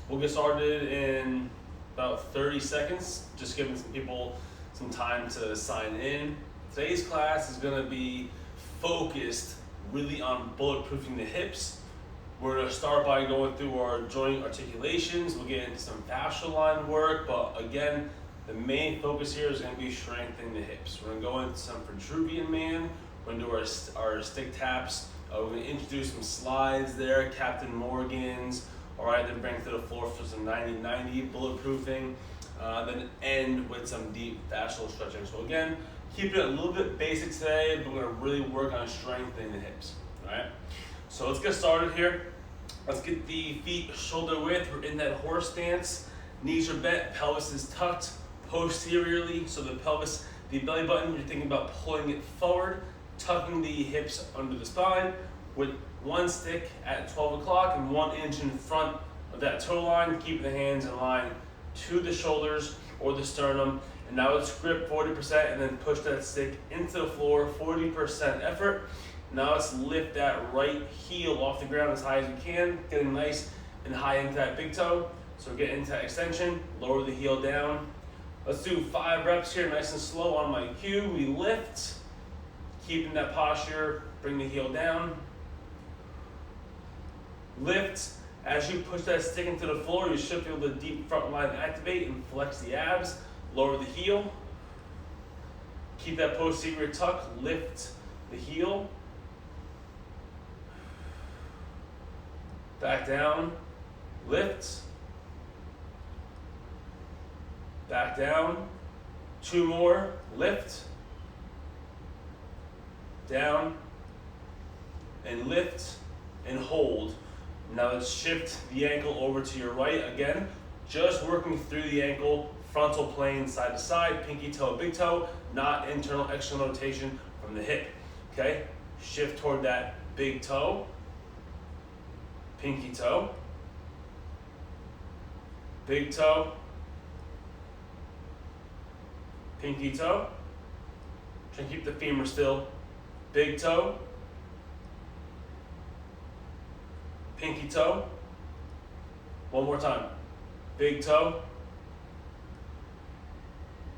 We'll get started in about 30 seconds, just giving some people some time to sign in. Today's class is going to be focused really on bulletproofing the hips. We're going to start by going through our joint articulations. We'll get into some fascial line work, but again, the main focus here is going to be strengthening the hips. We're going to go into some Vitruvian man. We're going to do our stick taps. We're going to introduce some slides there, Captain Morgan's. All right, then bring it to the floor for some 90-90 bulletproofing. Then end with some deep fascial stretching. So again, keep it a little bit basic today, but we're going to really work on strengthening the hips. All right. So let's get started here. Let's get the feet shoulder width. We're in that horse stance. Knees are bent, pelvis is tucked posteriorly. So the pelvis, the belly button, you're thinking about pulling it forward, tucking the hips under the spine with one stick at 12 o'clock and 1 inch in front of that toe line. Keep the hands in line to the shoulders or the sternum. And now let's grip 40% and then push that stick into the floor, 40% effort. Now let's lift that right heel off the ground as high as we can, getting nice and high into that big toe. So get into that extension, lower the heel down. Let's do 5 reps here, nice and slow on my cue. We lift, keeping that posture, bring the heel down. Lift. As you push that stick into the floor, you should feel the deep front line activate and flex the abs. Lower the heel. Keep that posterior tuck, lift the heel. Back down, lift. Back down. 2 more, lift. Down and lift and hold. Now let's shift the ankle over to your right again, just working through the ankle, frontal plane side to side, pinky toe, big toe, not internal external rotation from the hip. Okay, shift toward that big toe, pinky toe, big toe, pinky toe. Try and keep the femur still. Big toe, pinky toe. One more time. Big toe,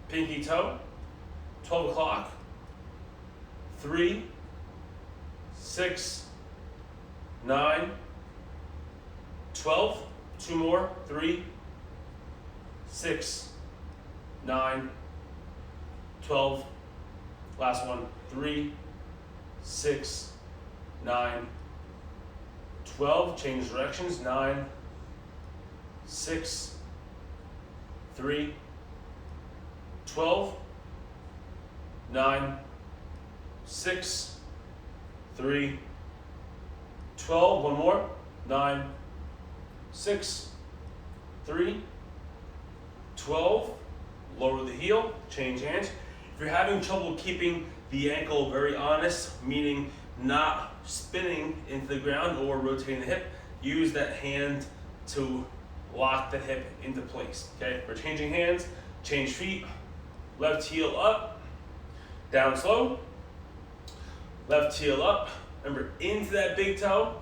pinky toe. 12 o'clock. 3, 6, 9, 12. 2 more. 3, 6, 9, 12. Last one. 3, 6, 9, 12. Change directions. 9, 6, 3, 12. 9, 6, 3, 12. One more. 9, 6, 3, 12. Lower the heel. Change hands. If you're having trouble keeping the ankle very honest, meaning not spinning into the ground or rotating the hip, use that hand to lock the hip into place. Okay, we're changing hands, change feet, left heel up, down slow, left heel up. Remember, into that big toe,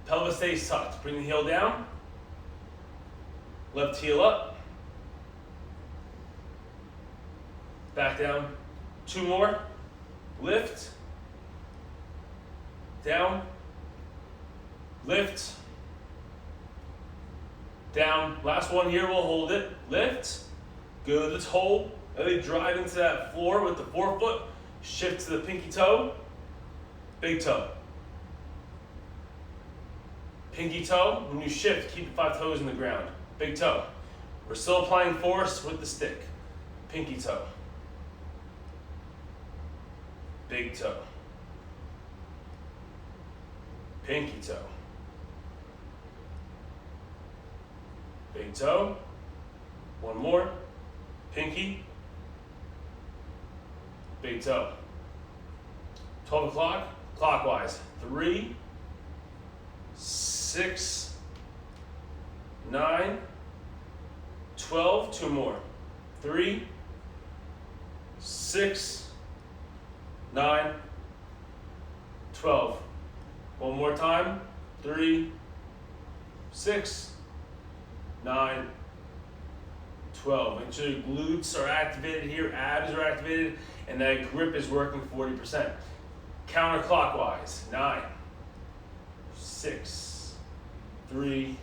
pelvis stays tucked. Bring the heel down, left heel up, back down. 2 more, lift, down, lift, down. Last one here, we'll hold it. Lift, good, let's hold. Really drive into that floor with the forefoot. Shift to the pinky toe, big toe. Pinky toe, when you shift, keep the 5 toes in the ground. Big toe. We're still applying force with the stick. Pinky toe. Big toe. Pinky toe. Big toe. One more. Pinky. Big toe. 12 o'clock, clockwise. 3, 6, 9, 12. 2 more. 3, 6, 9, 12. One more time. 3, 6, 9, 12. Make sure your glutes are activated here, abs are activated, and that grip is working 40%. Counterclockwise. 9, 6, 3,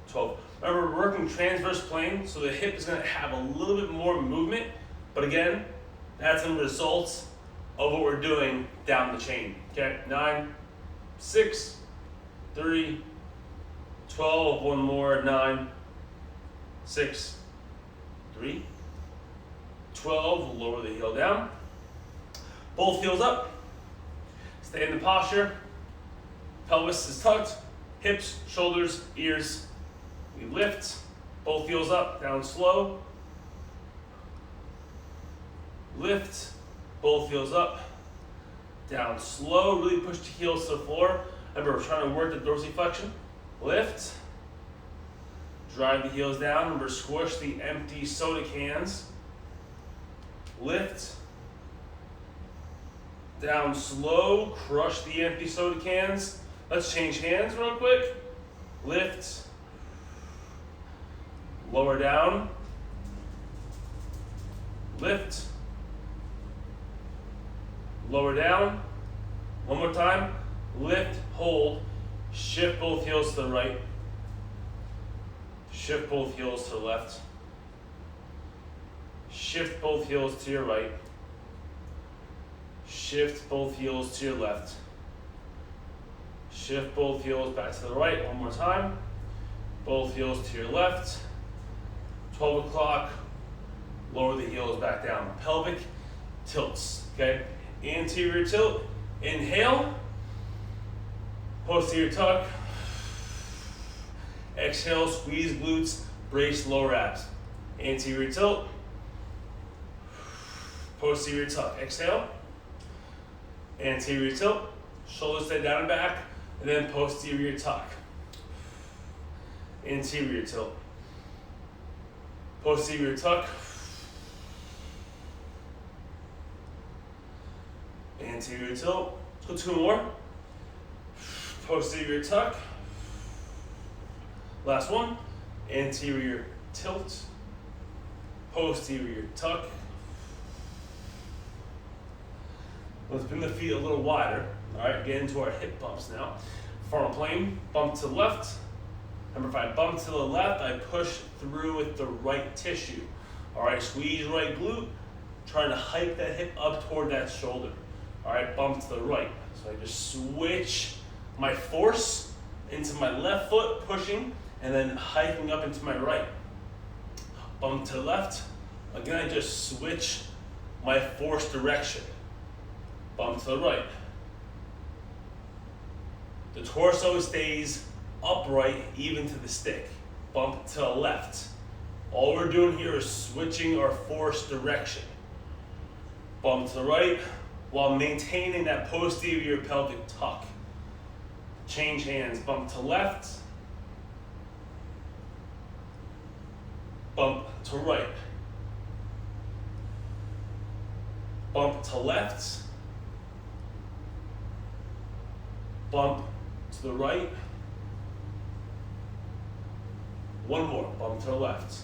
12. Remember, we're working transverse plane, so the hip is going to have a little bit more movement, but again, that's a result of what we're doing down the chain. Okay, 9, 6, 3, 12, one more, 9, 6, 3, 12, lower the heel down. Both heels up. Stay in the posture. Pelvis is tucked. Hips, shoulders, ears. We lift. Both heels up, down slow. Lift. Both heels up, down slow. Really push the heels to the floor. Remember, we're trying to work the dorsiflexion. Lift. Drive the heels down. Remember, squish the empty soda cans. Lift. Down slow. Crush the empty soda cans. Let's change hands real quick. Lift. Lower down. Lift. Lower down. One more time. Lift, hold. Shift both heels to the right. Shift both heels to the left. Shift both heels to your right. Shift both heels to your left. Shift both heels back to the right. One more time. Both heels to your left. 12 o'clock. Lower the heels back down. Pelvic tilts. Okay? Anterior tilt. Inhale. Posterior tuck. Exhale, squeeze glutes, brace lower abs. Anterior tilt. Posterior tuck. Exhale. Anterior tilt. Shoulders stay down and back. And then posterior tuck. Anterior tilt. Posterior tuck. Anterior tilt. Let's go 2 more. Posterior tuck. Last one. Anterior tilt. Posterior tuck. Let's bring the feet a little wider. All right, get into our hip bumps now. Frontal plane, bump to the left. Remember, if I bump to the left, I push through with the right tissue. All right, squeeze right glute, trying to hike that hip up toward that shoulder. All right, bump to the right. So I just switch my force into my left foot, pushing, and then hiking up into my right. Bump to the left. Again, I just switch my force direction. Bump to the right. The torso stays upright even to the stick. Bump to the left. All we're doing here is switching our force direction. Bump to the right while maintaining that posterior pelvic tuck. Change hands. Bump to left. Bump to right. Bump to left. Bump to the right. One more. Bump to the left.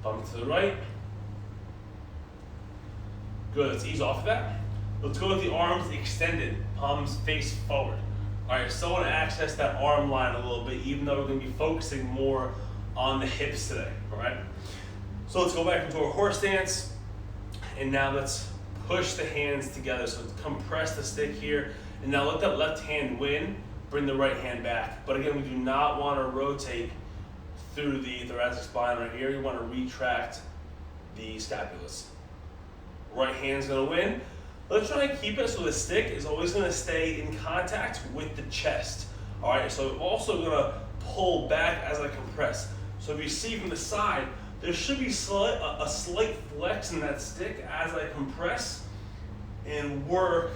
Bump to the right. Good. Let's ease off of that. Let's go with the arms extended, palms face forward. All right, so I want to access that arm line a little bit, even though we're going to be focusing more on the hips today. All right. So let's go back into our horse stance, and now let's push the hands together. So compress the stick here, and now let that left hand win. Bring the right hand back. But again, we do not want to rotate through the thoracic spine right here. You want to retract the scapulas. Right hand's going to win. Let's try and keep it so the stick is always going to stay in contact with the chest. All right, so I'm also going to pull back as I compress. So if you see from the side, there should be a slight flex in that stick as I compress and work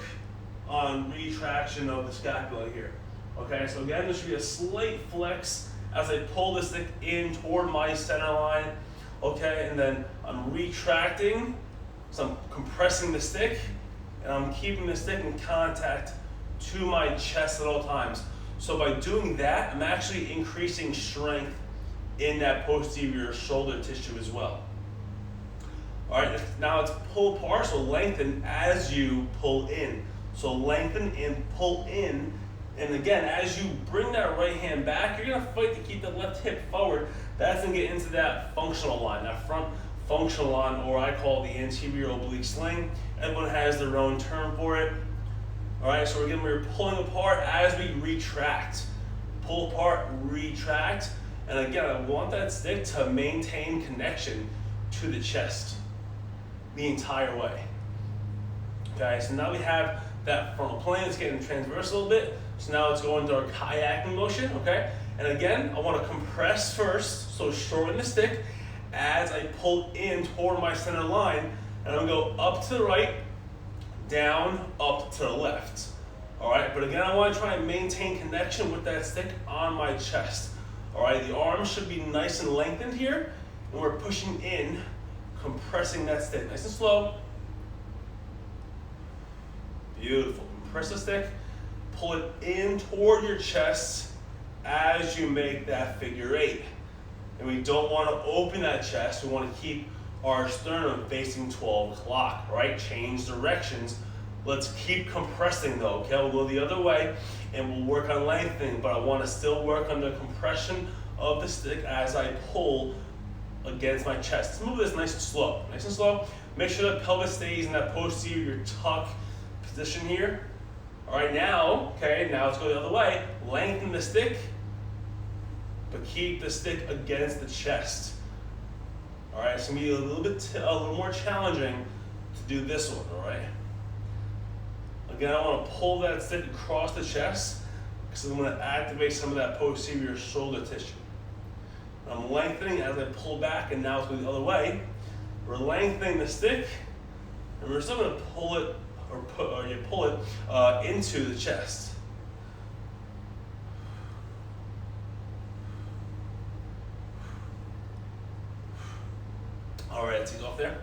on retraction of the scapula here. Okay, so again, there should be a slight flex as I pull the stick in toward my center line. Okay, and then I'm retracting, so I'm compressing the stick, and I'm keeping the stick in contact to my chest at all times. So by doing that, I'm actually increasing strength in that posterior shoulder tissue as well. All right, now it's pull apart, so lengthen as you pull in. So lengthen and pull in. And again, as you bring that right hand back, you're gonna fight to keep the left hip forward. That's gonna get into that functional line, that front functional line, or I call the anterior oblique sling. Everyone has their own term for it. All right, so again, we're pulling apart as we retract. Pull apart, retract. And again, I want that stick to maintain connection to the chest the entire way. Okay, so now we have that frontal plane. It's getting transverse a little bit. So now let's go into our kayaking motion, okay? And again, I want to compress first, so shorten the stick as I pull in toward my center line. And I'm going to go up to the right, down, up to the left. All right, but again, I want to try and maintain connection with that stick on my chest. All right, the arms should be nice and lengthened here, and we're pushing in, compressing that stick. Nice and slow. Beautiful. Compress the stick, pull it in toward your chest as you make that figure 8. And we don't want to open that chest. We want to keep our sternum facing 12 o'clock, right? Change directions. Let's keep compressing though, okay? We'll go the other way and we'll work on lengthening, but I want to still work on the compression of the stick as I pull against my chest. Let's move this nice and slow. Nice and slow. Make sure that pelvis stays in that posterior tuck position here. All right, now, okay, now let's go the other way. Lengthen the stick, but keep the stick against the chest. All right, it's gonna be a little more challenging to do this one, all right? Again, I want to pull that stick across the chest because I'm going to activate some of that posterior shoulder tissue. I'm lengthening as I pull back, and now it's going the other way. We're lengthening the stick, and we're still going to pull it into the chest. All right, let's get off there.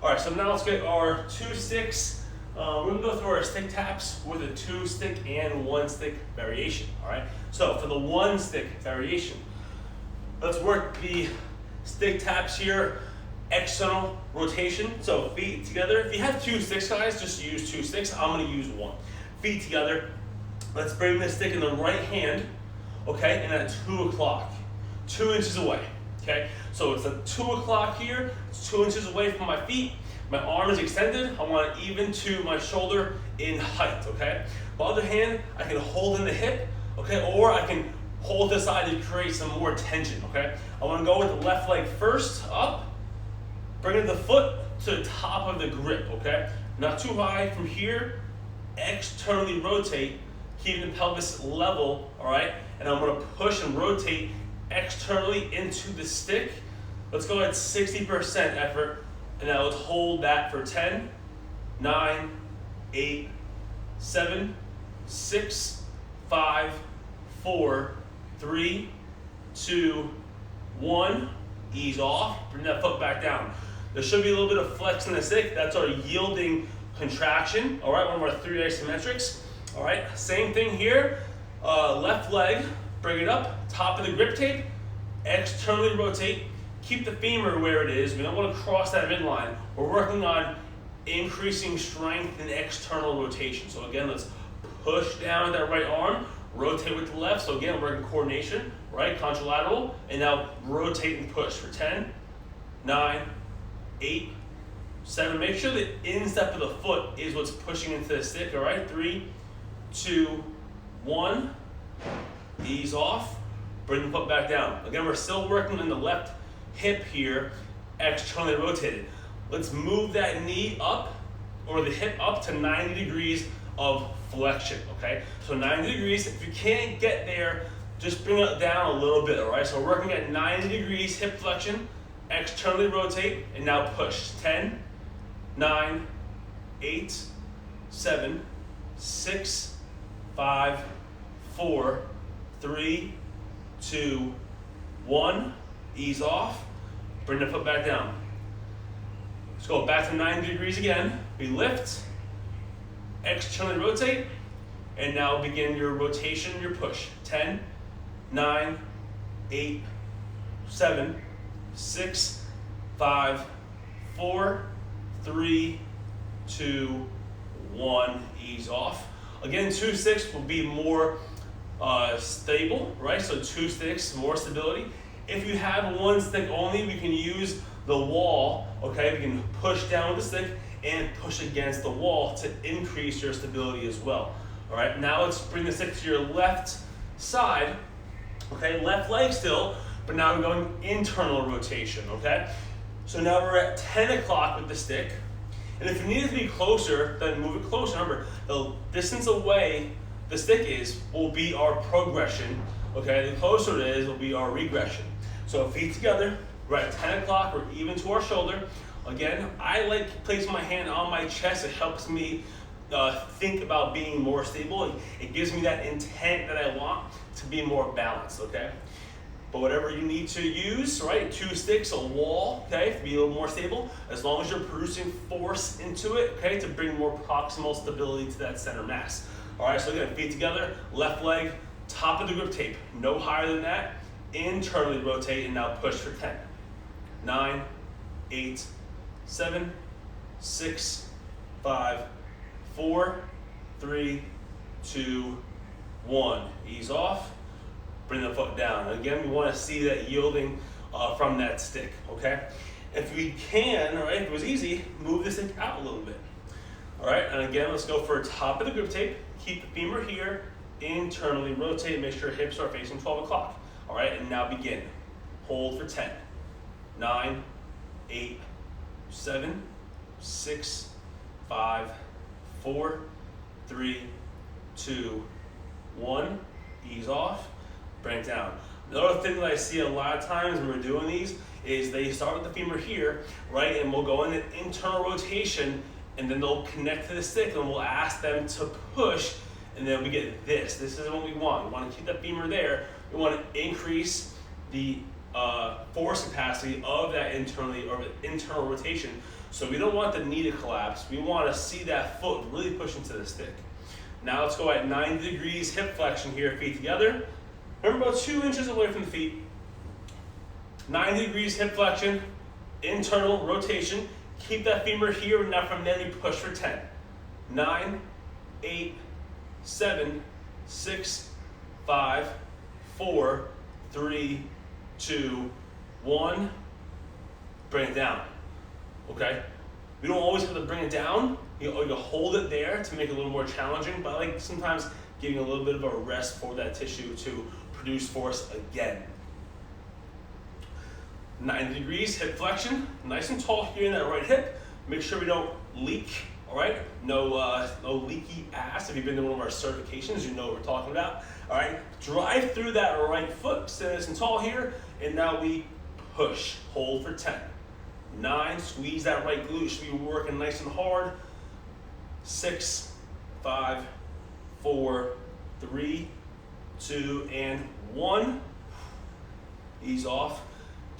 All right, so now let's get our 2 sticks. We're going to go through our stick taps with a 2 stick and 1 stick variation, all right? So for the 1 stick variation, let's work the stick taps here, external rotation, so feet together. If you have 2 sticks, guys, just use 2 sticks. I'm going to use 1. Feet together. Let's bring this stick in the right hand, okay, and at 2 o'clock, 2 inches away, okay? So it's at 2 o'clock here, it's 2 inches away from my feet. My arm is extended. I want it even to my shoulder in height, okay? On the other hand, I can hold in the hip, okay? Or I can hold this side to create some more tension, okay? I want to go with the left leg first, up, bringing the foot to the top of the grip, okay? Not too high. From here, externally rotate, keeping the pelvis level, all right? And I'm going to push and rotate externally into the stick. Let's go at 60% effort. And now let's hold that for 10, 9, 8, 7, 6, 5, 4, 3, 2, 1. Ease off, bring that foot back down. There should be a little bit of flex in the stick. That's our yielding contraction. All right, one of our 3 isometrics. All right, same thing here. Left leg, bring it up, top of the grip tape, externally rotate. Keep the femur where it is. We don't want to cross that midline. We're working on increasing strength and external rotation. So again, let's push down with that right arm, rotate with the left. So again, we're in coordination, right? Contralateral, and now rotate and push for 10, 9, 8, 7. Make sure the instep of the foot is what's pushing into the stick, all right? 3, 2, 1. Ease off, bring the foot back down. Again, we're still working on the left hip here, externally rotated. Let's move that knee up, or the hip up to 90 degrees of flexion, okay? So 90 degrees, if you can't get there, just bring it down a little bit, all right? So we're working at 90 degrees hip flexion, externally rotate, and now push. 10, 9, 8, 7, 6, 5, 4, 3, 2, 1. Ease off, bring the foot back down. Let's go back to 90 degrees again. We lift, externally rotate, And now begin your rotation, your push. 10, 9, 8, 7, 6, 5, 4, 3, 2, 1. Ease off. Again, 2 sticks will be more stable, right? So 2 sticks, more stability. If you have 1 stick only, we can use the wall, okay? We can push down with the stick and push against the wall to increase your stability as well. All right, now let's bring the stick to your left side, okay? Left leg still, but now we're going internal rotation, okay? So now we're at 10 o'clock with the stick. And if you need it to be closer, then move it closer. Remember, the distance away the stick is will be our progression, okay? The closer it is will be our regression. So feet together, we're at 10 o'clock, we're even to our shoulder. Again, I like placing my hand on my chest. It helps me think about being more stable. It gives me that intent that I want to be more balanced, okay? But whatever you need to use, right? 2 sticks, a wall, okay, to be a little more stable, as long as you're producing force into it, okay, to bring more proximal stability to that center mass. All right, so again, feet together, left leg, top of the grip tape, no higher than that. Internally rotate and now push for 10, 9, 8, 7, 6, 5, 4, 3, 2, 1. Ease off. Bring the foot down. Again, we want to see that yielding from that stick, okay? If we can, all right, if it was easy, move the stick out a little bit. All right, and again, let's go for top of the grip tape. Keep the femur here, internally rotate, make sure hips are facing 12 o'clock. All right, and now begin. Hold for 10, 9, 8, 7, 6, 5, 4, 3, 2, 1. Ease off. Bring it down. Another thing that I see a lot of times when we're doing these is they start with the femur here, right? And we'll go in an internal rotation and then they'll connect to the stick and we'll ask them to push and then we get this. This is what we want. We want to keep that femur there. We want to increase the force capacity of that internal rotation. So we don't want the knee to collapse. We want to see that foot really push into the stick. Now let's go at 90 degrees hip flexion here, feet together. Remember, about 2 inches away from the feet. 90 degrees hip flexion, internal rotation. Keep that femur here, and now from there we push for 10. 9, 8, 7, 6, 5, 4, 3, 2, 1. Bring it down, okay? We don't always have to bring it down. You hold it there to make it a little more challenging, but I like sometimes giving a little bit of a rest for that tissue to produce force again. 90 degrees hip flexion, nice and tall here in that right hip. Make sure we don't leak, all right? No leaky ass. If you've been to one of our certifications, you know what we're talking about. All right, drive through that right foot, stay nice and tall here, and now we push, hold for 10. 9, squeeze that right glute, should be working nice and hard. 6, 5, 4, 3, 2, and 1. Ease off.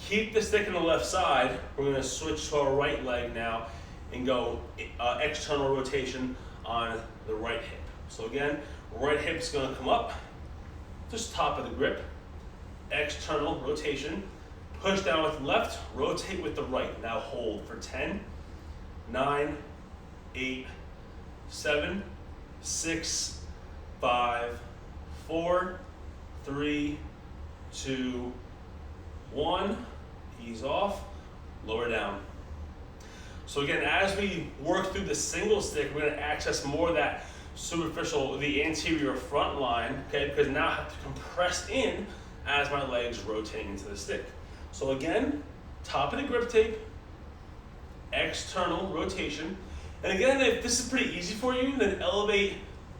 Keep the stick on the left side. We're going to switch to our right leg now and go external rotation on the right hip. So again, right hip's going to come up, just top of the grip. External rotation. Push down with the left, rotate with the right. Now hold for 10, 9, 8, 7, 6, 5, 4, 3, 2, 1. Ease off, lower down. So again, as we work through the single stick, we're going to access more of that superficial, the anterior front line, okay? Because now I have to compress in as my legs rotating into the stick. So again, top of the grip tape, external rotation. And again, if this is pretty easy for you, then elevate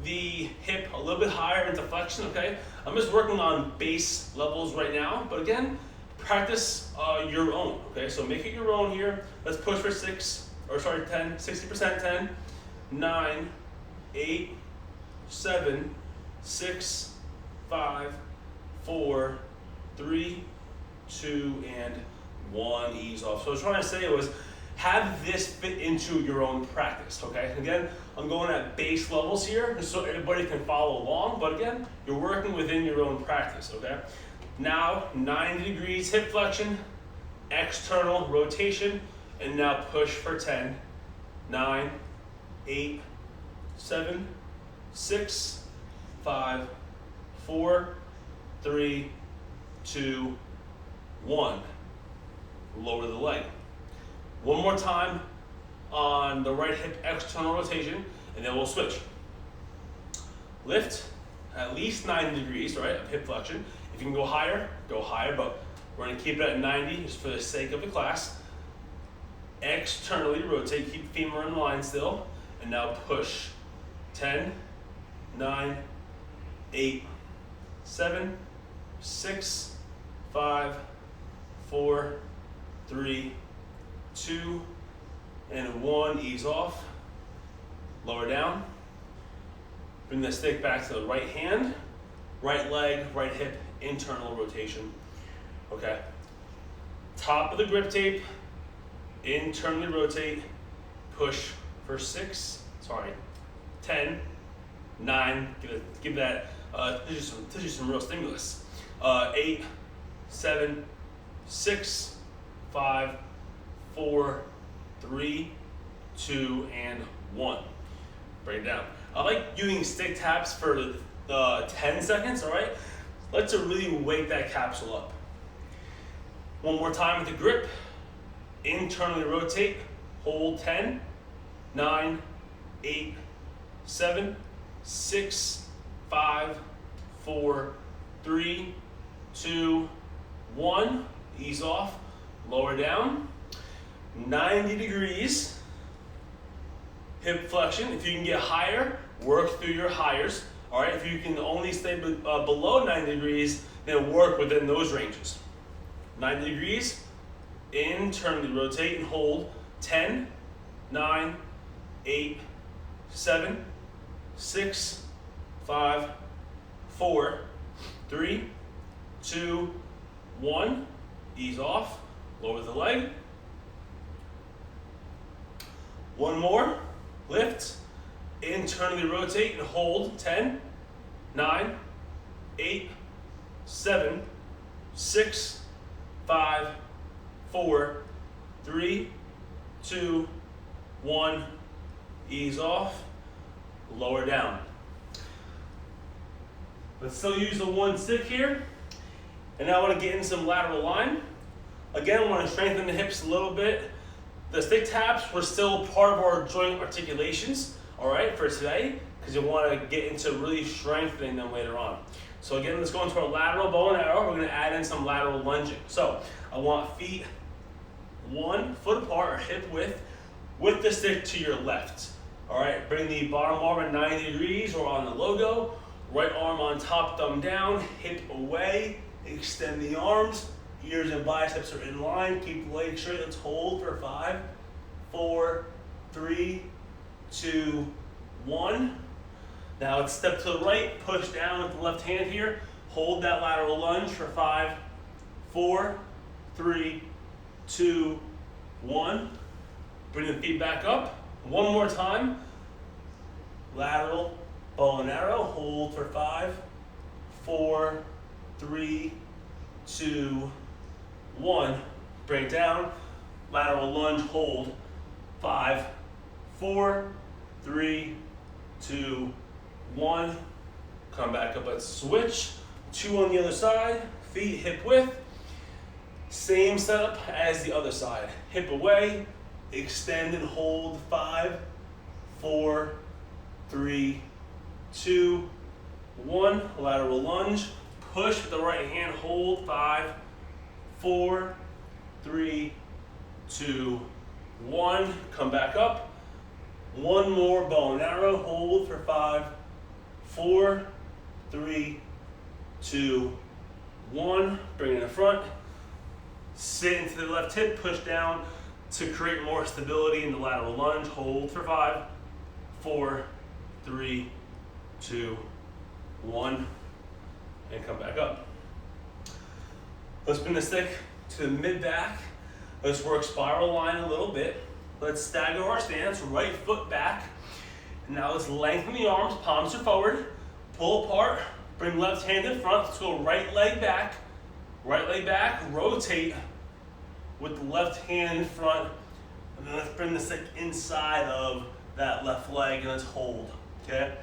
the hip a little bit higher into flexion, okay? I'm just working on base levels right now, but again, practice your own, okay? So make it your own here. Let's push for 10, 60%, 10, 9, 8, 7, 6, 5, 4, 3, 2, and 1. Ease off. So what I was trying to say was, have this fit into your own practice, okay? Again, I'm going at base levels here just so everybody can follow along, but again, you're working within your own practice, okay? Now, 90 degrees hip flexion, external rotation, and now push for 10, 9, 8, 7, 6, 5, 4, 3, 2, 1. Lower the leg. One more time on the right hip external rotation, and then we'll switch. Lift at least 90 degrees, right, of hip flexion. If you can go higher, but we're gonna keep it at 90 just for the sake of the class. Externally rotate, keep femur in line still, and now push. 10, 9, 8, 7, 6, 5, 4, 3, 2, and 1. Ease off. Lower down. Bring the stick back to the right hand, right leg, right hip, internal rotation. Okay. Top of the grip tape, internally rotate, push for 10, 9, give that tissue some real stimulus. 8, 7, 6, 5, 4, 3, 2, and 1. Bring it down. I like using stick taps for 10 seconds, all right? Let's really wake that capsule up. One more time with the grip. Internally rotate, hold 10, 9, 8, 7, 6, 5, 4, 3, 2, 1. Ease off, lower down. 90 degrees hip flexion. If you can get higher, work through your higher. All right, if you can only stay below 90 degrees, then work within those ranges. 90 degrees, internally rotate and hold 10, 9, 8, 7, 6, 5, 4, 3, 2, 1. Ease off, lower the leg. One more, lift, internally rotate and hold 10, 9, 8, 7, 6, 5, 4, 3, 2, 1. Ease off, lower down. Let's still use the one stick here. And now I want to get in some lateral line. Again, I want to strengthen the hips a little bit. The stick taps were still part of our joint articulations, all right, for today, because you want to get into really strengthening them later on. So again, let's go into our lateral bow and arrow. We're going to add in some lateral lunging. So I want feet 1 foot apart or hip width with the stick to your left. All right, bring the bottom arm at 90 degrees or on the logo. Right arm on top, thumb down, hip away. Extend the arms. Ears and biceps are in line. Keep the legs straight. Let's hold for 5, 4, 3, 2, 1. Now let's step to the right, push down with the left hand here. Hold that lateral lunge for 5, 4, 3, 2, 1. Bring the feet back up. One more time. Lateral, bow and arrow. Hold for 5, 4, 3, 2, 1. Bring it down. Lateral lunge, hold. 5, 4, 3, 2, 1. Come back up, let's switch. 2 on the other side. Feet hip width. Same setup as the other side. Hip away, extend and hold. 5, 4, 3, 2, 1. Lateral lunge. Push with the right hand, hold. 5, 4, 3, 2, 1. Come back up. One more bow and arrow. Hold for 5, 4, 3, 2, 1. Bring it in front. Sit into the left hip. Push down to create more stability in the lateral lunge. Hold for 5, 4, 3, 2, 1. And come back up. Let's bring the stick to the mid back. Let's work spiral line a little bit. Let's stagger our stance, right foot back. And now let's lengthen the arms, palms are forward, pull apart, bring left hand in front. Let's go right leg back, rotate with the left hand in front. And then let's bring the stick inside of that left leg and let's hold, okay?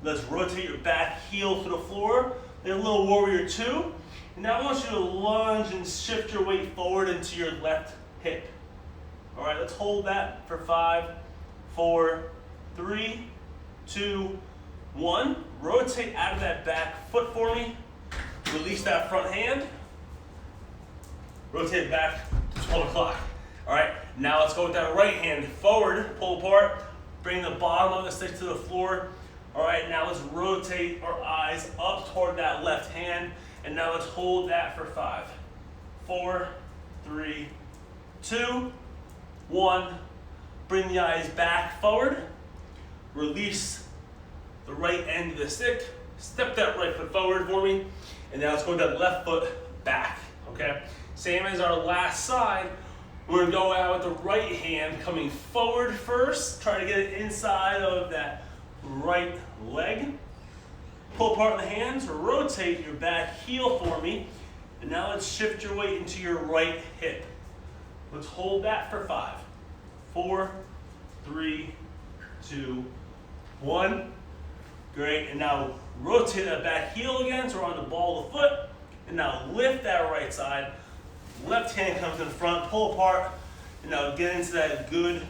Let's rotate your back heel to the floor. Then a little warrior two. And now I want you to lunge and shift your weight forward into your left hip. All right, let's hold that for 5, 4, 3, 2, 1. Rotate out of that back foot for me. Release that front hand. Rotate back to 12 o'clock. All right, now let's go with that right hand forward, pull apart, bring the bottom of the stick to the floor. All right, now let's rotate our eyes up toward that left hand, and now let's hold that for 5, 4, 3, 2, 1. Bring the eyes back forward, release the right end of the stick, step that right foot forward for me, and now let's go with that left foot back, okay? Same as our last side, we're gonna go out with the right hand coming forward first, try to get it inside of that right leg. Pull apart the hands, rotate your back heel for me, and now let's shift your weight into your right hip. Let's hold that for 5, 4, 3, 2, 1. Great, and now rotate that back heel again so we're on the ball of the foot, and now lift that right side. Left hand comes in front, pull apart, and now get into that good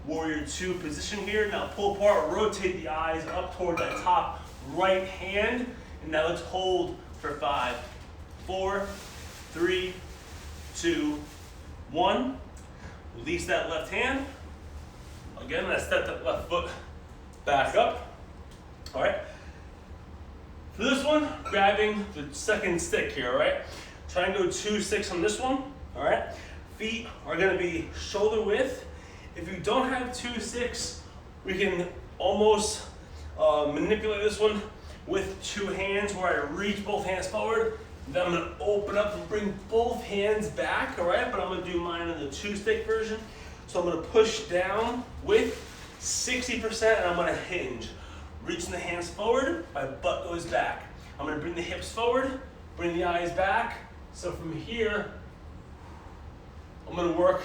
warrior two position here. Now pull apart, rotate the eyes up toward that top right hand, and now let's hold for 5, 4, 3, 2, 1. Release that left hand. Again, let's step that left foot back up. All right. For this one, grabbing the second stick here, all right? Try and go 2 sticks on this one, all right? Feet are gonna be shoulder width. If you don't have 2 sticks, we can almost manipulate this one with 2 hands where I reach both hands forward. Then I'm gonna open up and bring both hands back, all right? But I'm gonna do mine in the 2 stick version. So I'm gonna push down with 60% and I'm gonna hinge. Reaching the hands forward, my butt goes back. I'm gonna bring the hips forward, bring the eyes back. So from here, I'm gonna work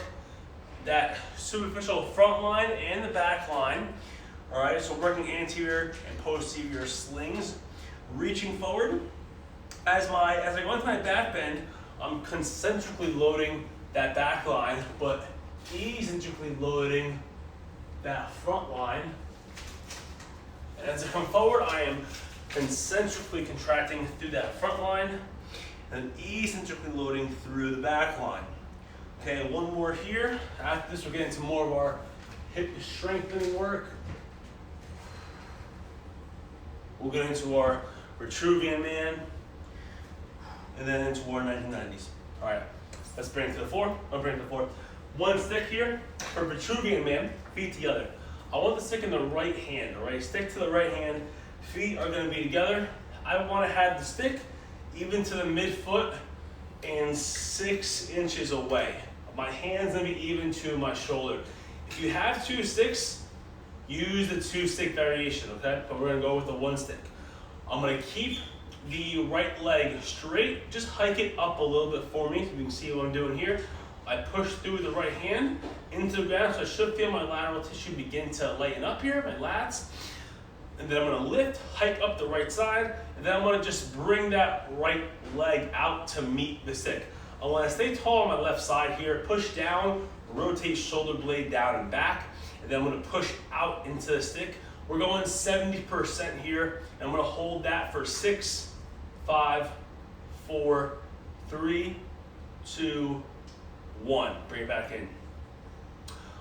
that superficial front line and the back line. All right, so working anterior and posterior slings, reaching forward. As I go into my back bend, I'm concentrically loading that back line, but eccentrically loading that front line. And as I come forward, I am concentrically contracting through that front line and eccentrically loading through the back line. Okay, one more here. After this, we'll get into more of our hip strengthening work. We'll get into our Vitruvian man, and then into our 1990s. All right, let's bring it to the floor. I'll bring it to the floor. 1 stick here for Vitruvian man, feet together. I want the stick in the right hand, all right? Stick to the right hand, feet are gonna be together. I wanna have the stick even to the midfoot and 6 inches away. My hand's gonna be even to my shoulder. If you have 2 sticks, use the 2 stick variation, okay? But we're gonna go with the 1 stick. I'm gonna keep the right leg straight, just hike it up a little bit for me so you can see what I'm doing here. I push through the right hand into the ground, so I should feel my lateral tissue begin to lighten up here, my lats. And then I'm gonna lift, hike up the right side, and then I'm gonna just bring that right leg out to meet the stick. I wanna stay tall on my left side here, push down, rotate shoulder blade down and back, and then I'm gonna push out into the stick. We're going 70% here, and I'm gonna hold that for 6, 5, 4, 3, 2, 1. Bring it back in.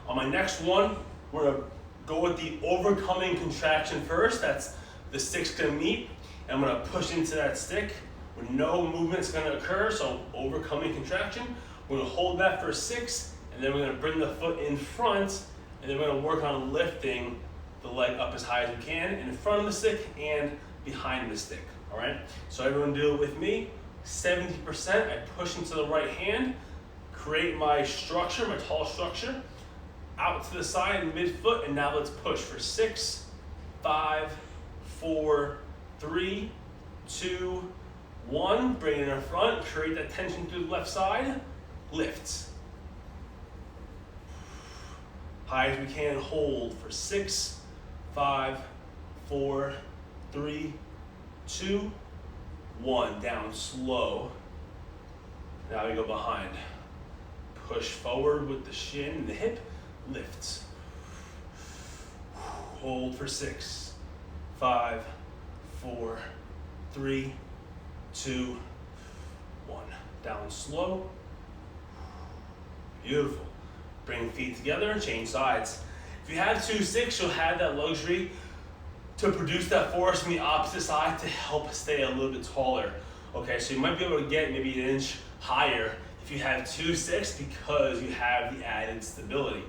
On my next one, we're gonna go with the overcoming contraction first. That's the stick's gonna meet, and I'm gonna push into that stick where no movement's gonna occur, so overcoming contraction. We're gonna hold that for 6, and then we're gonna bring the foot in front, and then we're gonna work on lifting the leg up as high as we can in front of the stick and behind the stick, all right? So everyone do it with me. 70%, I push into the right hand, create my structure, my tall structure, out to the side, mid-foot, and now let's push for 6, 5, 4, 3, 2, 1. Bring it in front, create that tension through the left side, lift. High as we can, hold for 6, 5, 4, 3, 2, 1. Down slow. Now we go behind. Push forward with the shin and the hip, lift. Hold for 6, 5, 4, 3, 2, 1. Down slow. Beautiful. Bring feet together and change sides. If you have 2-6, you'll have that luxury to produce that force on the opposite side to help stay a little bit taller. Okay, so you might be able to get maybe an inch higher if you have 2-6 because you have the added stability.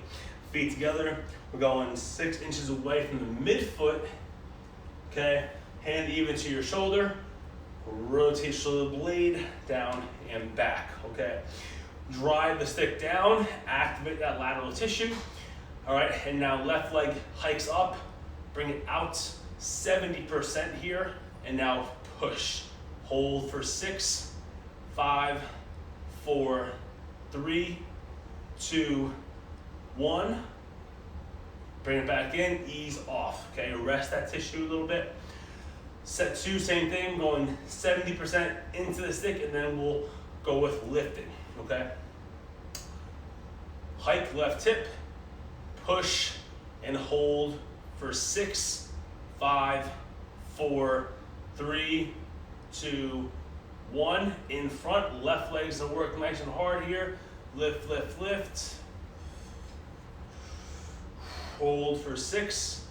Feet together, we're going 6 inches away from the midfoot. Okay, hand even to your shoulder, rotate shoulder blade down and back. Okay, drive the stick down, activate that lateral tissue. All right, and now left leg hikes up, bring it out 70% here, and now push. Hold for 6, 5, 4, 3, 2, 1. Bring it back in, ease off. Okay, rest that tissue a little bit. Set 2, same thing, going 70% into the stick, and then we'll go with lifting. Okay. Hike left hip, push and hold for 6, 5, 4, 3, 2, 1. In front, left legs are working nice and hard here. Lift, lift, lift. Hold for 6,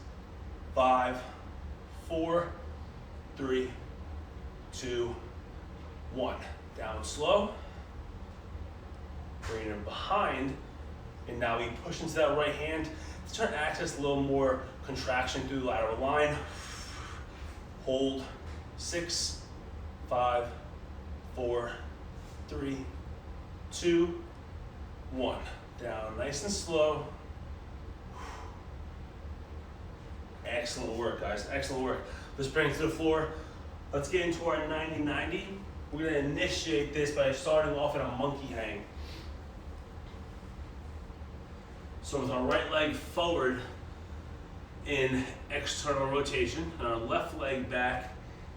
5, 4, 3, 2, 1. Down slow. Bring it behind. And now we push into that right hand to try to access a little more contraction through the lateral line. Hold 6, 5, 4, 3, 2, 1. Down nice and slow. Excellent work, guys. Excellent work. Let's bring it to the floor. Let's get into our 90-90. We're going to initiate this by starting off in a monkey hang. So with our right leg forward in external rotation and our left leg back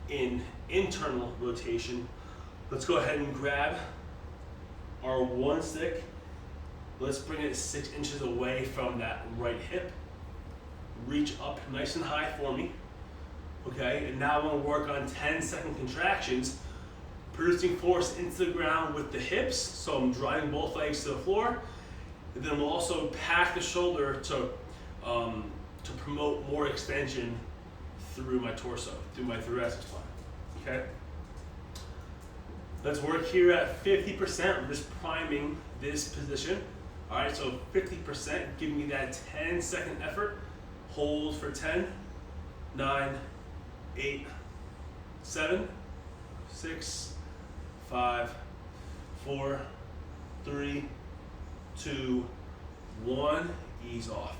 in internal rotation, let's go ahead and grab our one stick. Let's bring it 6 inches away from that right hip. Reach up nice and high for me. Okay, and now I'm going to work on 10-second contractions, producing force into the ground with the hips. So I'm driving both legs to the floor. And then we'll also pack the shoulder to promote more extension through my torso, through my thoracic spine. Okay? Let's work here at 50%. We're just priming this position. All right, so 50%, give me that 10-second effort. Hold for 10, 9, 8, 7, 6, 5, 4, 3, 2, 1, ease off.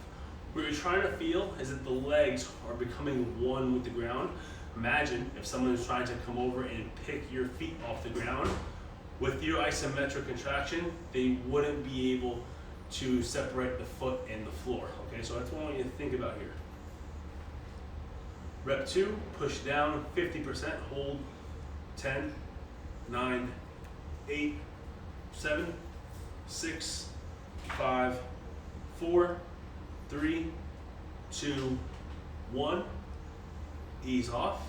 What you're trying to feel is that the legs are becoming one with the ground. Imagine if someone is trying to come over and pick your feet off the ground. With your isometric contraction, they wouldn't be able to separate the foot and the floor. Okay, so that's what I want you to think about here. Rep 2, push down 50%, hold 10, 9, 8, 7, 6, 5, 4, 3, 2, 1. Ease off.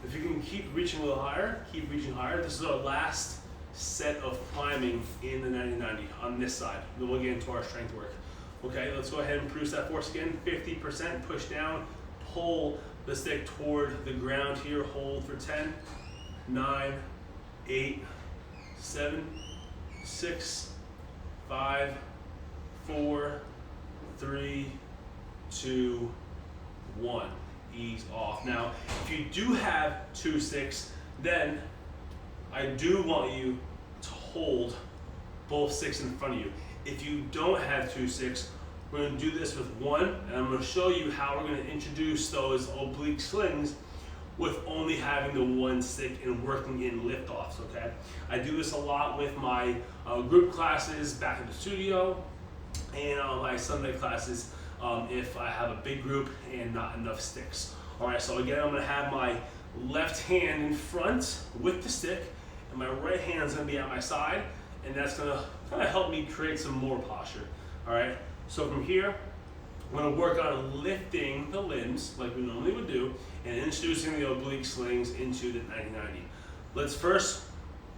If you can keep reaching a little higher, keep reaching higher. This is our last set of priming in the 90-90 on this side. Then we'll get into our strength work. Okay, let's go ahead and produce that force again. 50%, push down, pull the stick toward the ground here. Hold for 10, 9, 8, 7, 6, 5, 4, 3, 2, 1. Ease off. Now, if you do have 2-6, then I do want you to hold both sticks in front of you. If you don't have 2 sticks, we're going to do this with 1, and I'm going to show you how we're going to introduce those oblique slings with only having the 1 stick and working in liftoffs, okay? I do this a lot with my group classes back at the studio and on my Sunday classes if I have a big group and not enough sticks. All right, so again, I'm going to have my left hand in front with the stick, and my right hand is going to be at my side, and that's going to kind of help me create some more posture. All right, so from here, I'm going to work on lifting the limbs like we normally would do and introducing the oblique slings into the 90-90. Let's first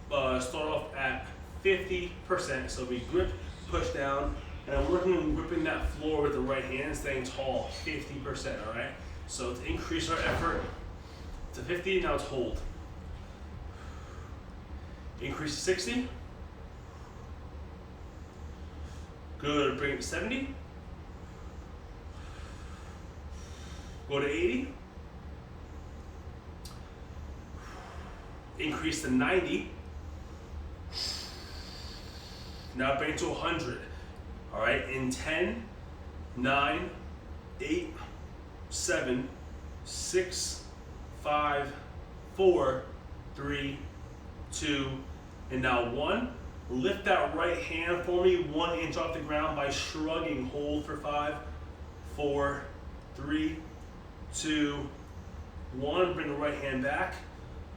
start off at 50%. So we grip, push down, and I'm working on gripping that floor with the right hand, staying tall, 50%, all right? So to increase our effort to 50, now it's hold. Increase to 60. Good, bring it to 70. Go to 80. Increase to 90. Now bring it to 100. All right, in 10, 9, 8, 7, 6, 5, 4, 3, 2, and now 1. Lift that right hand for me 1 inch off the ground by shrugging. Hold for 5, 4, 3, 2, 1. Bring the right hand back.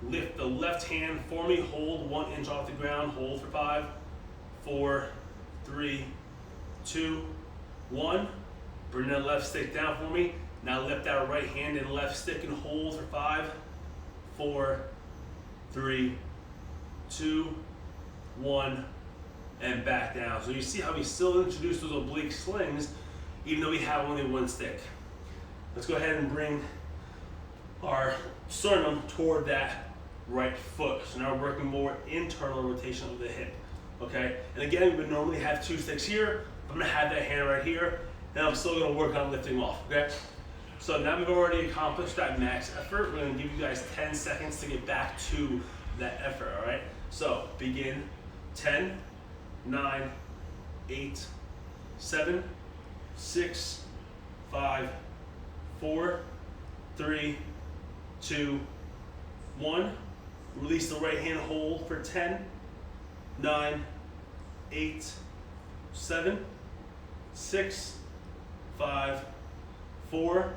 Lift the left hand for me. Hold 1 inch off the ground. Hold for 5, 4, 3, 2, 1. Bring that left stick down for me. Now lift that right hand and left stick and hold for 5, 4, 3, 2, 1, and back down. So you see how we still introduce those oblique slings even though we have only 1 stick. Let's go ahead and bring our sternum toward that right foot. So now we're working more internal rotation of the hip, okay? And again, we would normally have 2 sticks here. I'm gonna have that hand right here, and I'm still gonna work on lifting off, okay? So now we've already accomplished that max effort. We're gonna give you guys 10 seconds to get back to that effort, all right? So begin. 10, 9, 8, 7, 6, 5, 4, 3, 2, 1. Release the right hand, hold for 10, 9, 8, 7, 6, 5, 4,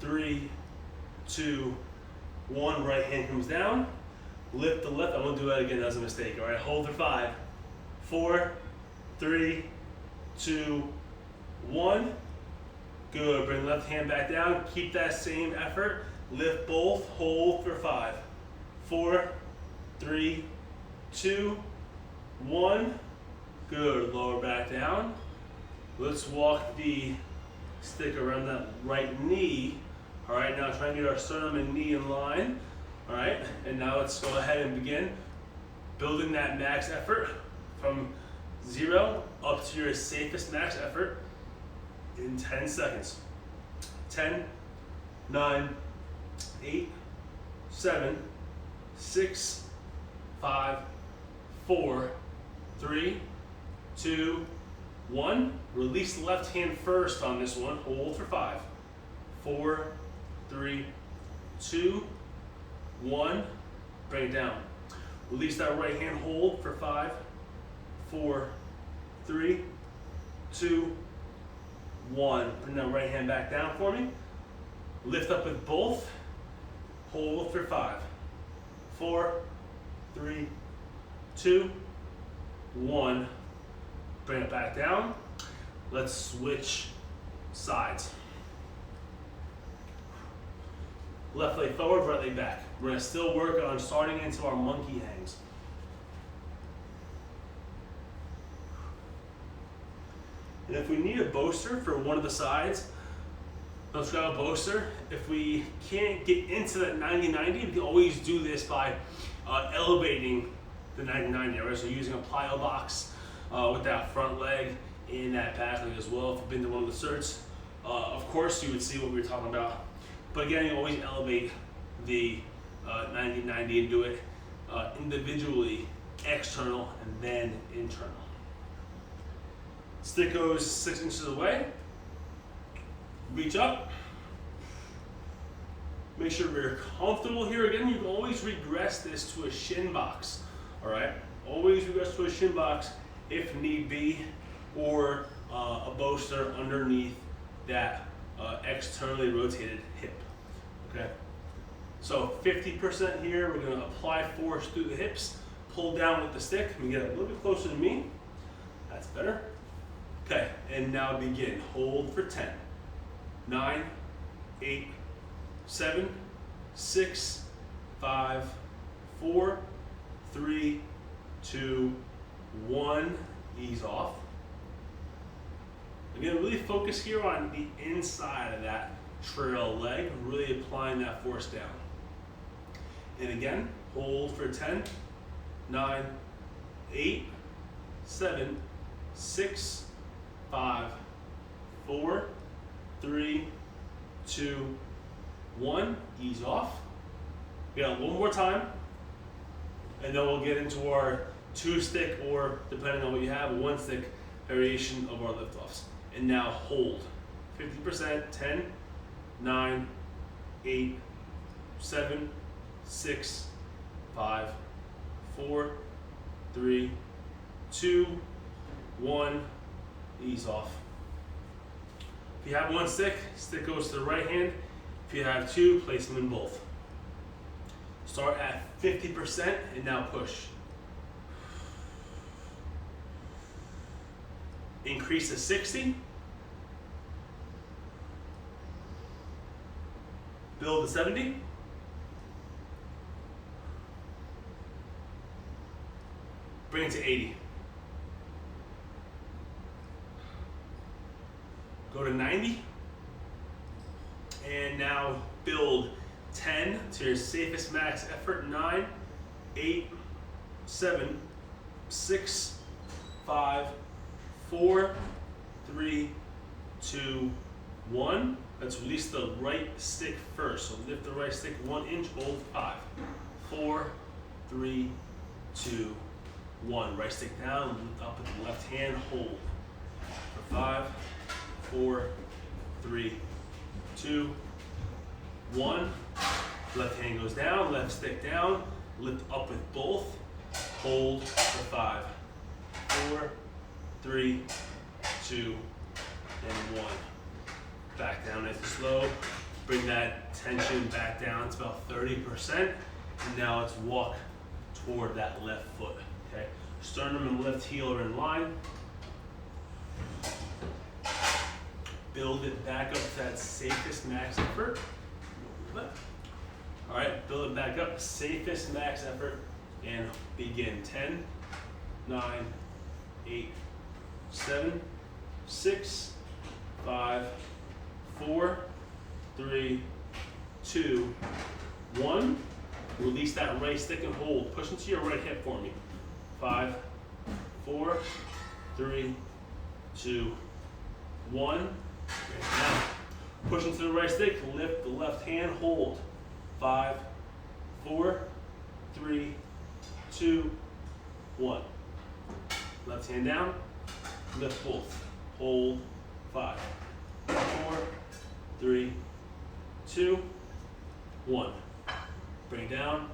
3, 2, 1. Right hand comes down. Lift the left. I won't do that again. That's a mistake. All right. Hold for 5, 4, 3, 2, 1. Good. Bring left hand back down. Keep that same effort. Lift both. Hold for 5, 4, 3, 2, 1. Good. Lower back down. Let's walk the stick around that right knee. All right. Now try and get our sternum and knee in line. All right, and now let's go ahead and begin building that max effort from 0 up to your safest max effort in 10 seconds. 10, 9, 8, 7, 6, 5, 4, 3, 2, 1. Release the left hand first on this one. Hold for 5, 4, 3, 2, 1. Bring it down. Release that right hand, hold for 5, 4, 3, 2, 1. Bring that right hand back down for me. Lift up with both. Hold for 5, 4, 3, 2, 1. Bring it back down. Let's switch sides. Left leg forward, right leg back. We're gonna still work on starting into our monkey hangs. And if we need a bolster for one of the sides, let's grab a bolster. If we can't get into that 90-90, we can always do this by elevating the 90-90, right? So using a plyo box with that front leg and that back leg as well. If you've been to one of the certs, of course you would see what we were talking about. But again, you always elevate the 90-90 and do it individually external, and then internal. Stick goes 6 inches away. Reach up. Make sure you're comfortable here. Again, you can always regress this to a shin box. All right? Always regress to a shin box if need be, or a bolster underneath that externally rotated hip. Okay? So 50% here, we're gonna apply force through the hips, pull down with the stick. Let me get a little bit closer to me. That's better. Okay, and now begin. Hold for 10, 9, 8, 7, 6, 5, 4, 3, 2, 1. Ease off. Again, really focus here on the inside of that trail leg, really applying that force down. And again, hold for 10, 9, 8, 7, 6, 5, 4, 3, 2, 1. Ease off. We got one more time, and then we'll get into our 2-stick, or depending on what you have, 1-stick variation of our lift-offs. And now hold. 50%, 10, 9, 8, 7, 6, 5, 4, 3, 2, 1. Ease off. If you have 1 stick, stick goes to the right hand. If you have 2, place them in both. Start at 50% and now push. Increase to 60. Build to 70. Bring it to 80. Go to 90. And now build 10 to your safest max effort. 9, 8, 7, 6, 5, 4, 3, 2, 1. Let's release the right stick first. So lift the right stick 1 inch, hold 5, 4, 3, 2, 1. Right stick down, lift up with the left hand, hold for 5, 4, 3, 2, 1. Left hand goes down, left stick down, lift up with both, hold for 5, 4, 3, 2, and 1. Back down nice and slow. Bring that tension back down to about 30%. And now let's walk toward that left foot. Okay? Sternum and left heel are in line. Build it back up to that safest max effort. All right, build it back up, safest max effort, and begin. 10, 9, 8, 7, 6, 5, 4, 3, 2, 1. Release that right stick and hold. Push into your right hip for me. 5, 4, 3, 2, 1. Now, push into the right stick, lift the left hand, hold. 5, 4, 3, 2, 1. Left hand down, lift both. Hold. 5, 4, 3, 2, 1. Bring it down.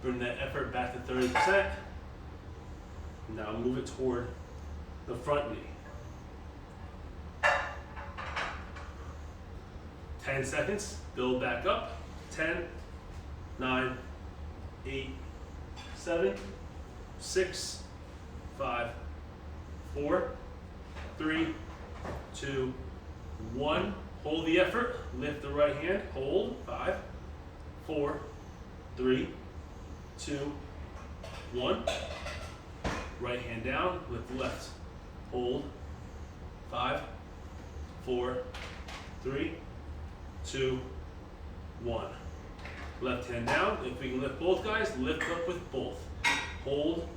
Bring that effort back to 30%. Now move it toward the front knee. 10 seconds, build back up. 10, 9, 8, 7, 6, 5, 4, 3, 2, 1. Hold the effort, lift the right hand, hold. 5, 4, 3, 2, 1. Right hand down, lift left, hold. 5, 4, 3, 2, 1. Left hand down. If we can lift both guys, lift up with both. Hold.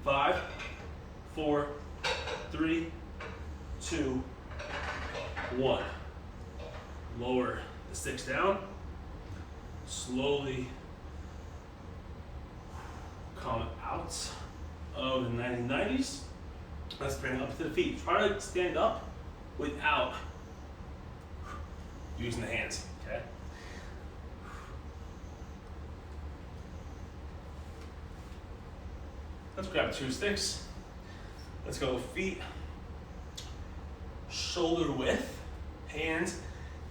5, 4, 3, 2, 1. Lower the sticks down. Slowly come out of the 1990s. Let's bring it up to the feet. Try to stand up without using the hands, okay? Let's grab 2 sticks. Let's go feet shoulder width, hands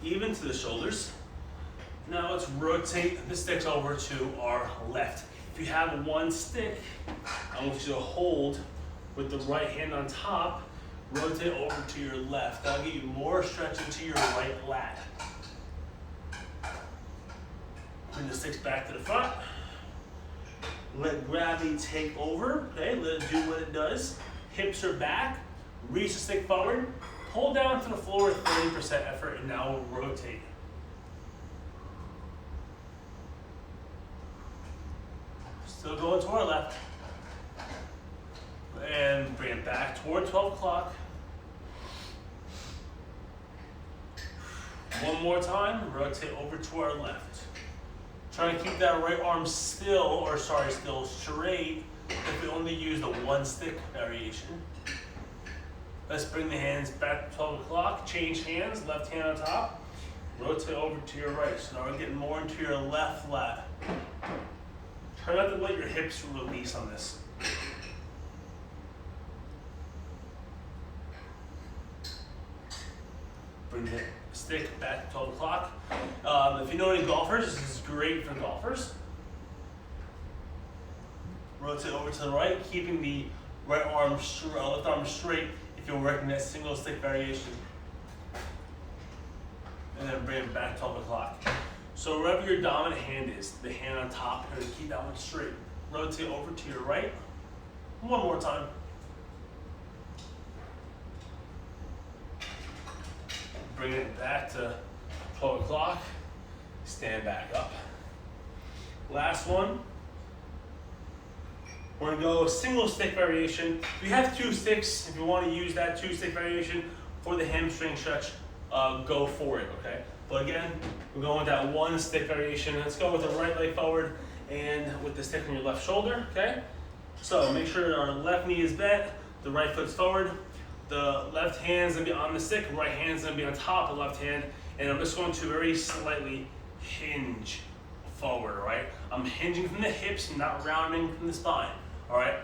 even to the shoulders. Now let's rotate the sticks over to our left. If you have 1 stick, I want you to hold with the right hand on top, rotate over to your left. That'll get you more stretch into your right lat. Bring the sticks back to the front. Let gravity take over, okay? Let it do what it does. Hips are back, reach the stick forward, pull down to the floor with 30% effort, and now we'll rotate. Still going to our left. And bring it back toward 12 o'clock. One more time, rotate over to our left. Try to keep that right arm still straight if we only use the 1 stick variation. Let's bring the hands back to 12 o'clock, change hands, left hand on top, rotate over to your right. So now we're getting more into your left lat. Try not to let your hips release on this. Bring the stick back to 12 o'clock. If you know any golfers, this is great for golfers. Rotate over to the right, keeping the right arm, left arm straight if you're working that single stick variation. And then bring it back to 12 o'clock. So wherever your dominant hand is, the hand on top, you're gonna keep that one straight. Rotate over to your right. One more time. Bring it back to 12 o'clock. Stand back up. Last one. We're gonna go single stick variation. If you have 2 sticks, if you want to use that 2 stick variation for the hamstring stretch, go for it, okay? But again, we're going with that 1 stick variation. Let's go with the right leg forward and with the stick on your left shoulder, okay? So make sure our left knee is bent, the right foot's forward, the left hand's gonna be on the stick, right hand's gonna be on top of the left hand, and I'm just going to very slightly hinge forward, all right? I'm hinging from the hips, not rounding from the spine, all right?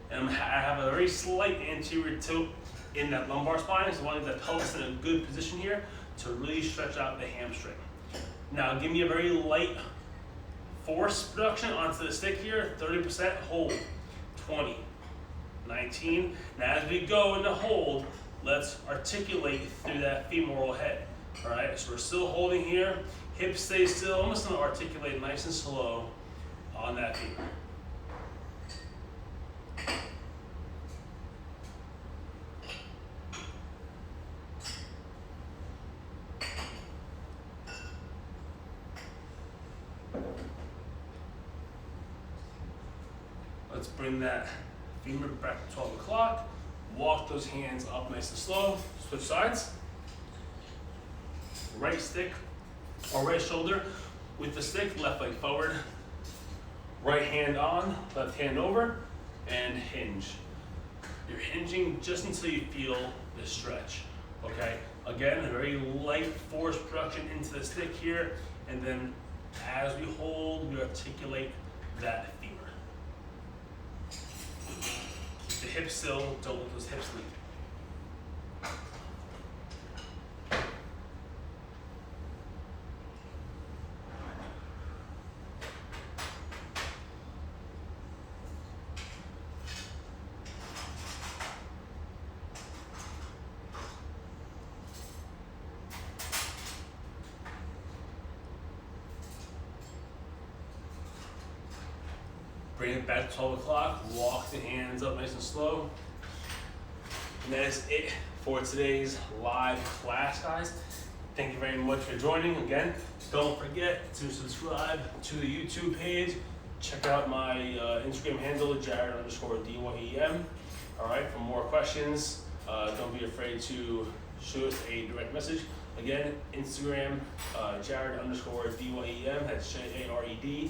And I have a very slight anterior tilt in that lumbar spine, so I want to get that pelvis in a good position here to really stretch out the hamstring. Now give me a very light force production onto the stick here, 30% hold, 20, 19. Now as we go into hold, let's articulate through that femoral head. All right, so we're still holding here, hips stay still. I'm just gonna articulate nice and slow on that femur. Let's bring that femur back to 12 o'clock. Walk those hands up nice and slow. Switch sides. Right stick or right shoulder with the stick, left leg forward. Right hand on, left hand over, and hinge. You're hinging just until you feel the stretch, okay? Again, a very light force production into the stick here, and then as we hold, we articulate that femur. Keep the hips still, don't let those hips leave. Bring it back to 12 o'clock, walk the hands up nice and slow. And that is it for today's live class, guys. Thank you very much for joining. Again, don't forget to subscribe to the YouTube page. Check out my Instagram handle, Jared_DYEM. All right, for more questions, don't be afraid to shoot us a direct message. Again, Instagram, Jared_DYEM, that's JARED_DYEM,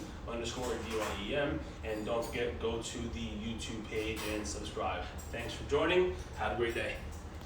and don't forget, go to the YouTube page and subscribe. Thanks for joining. Have a great day.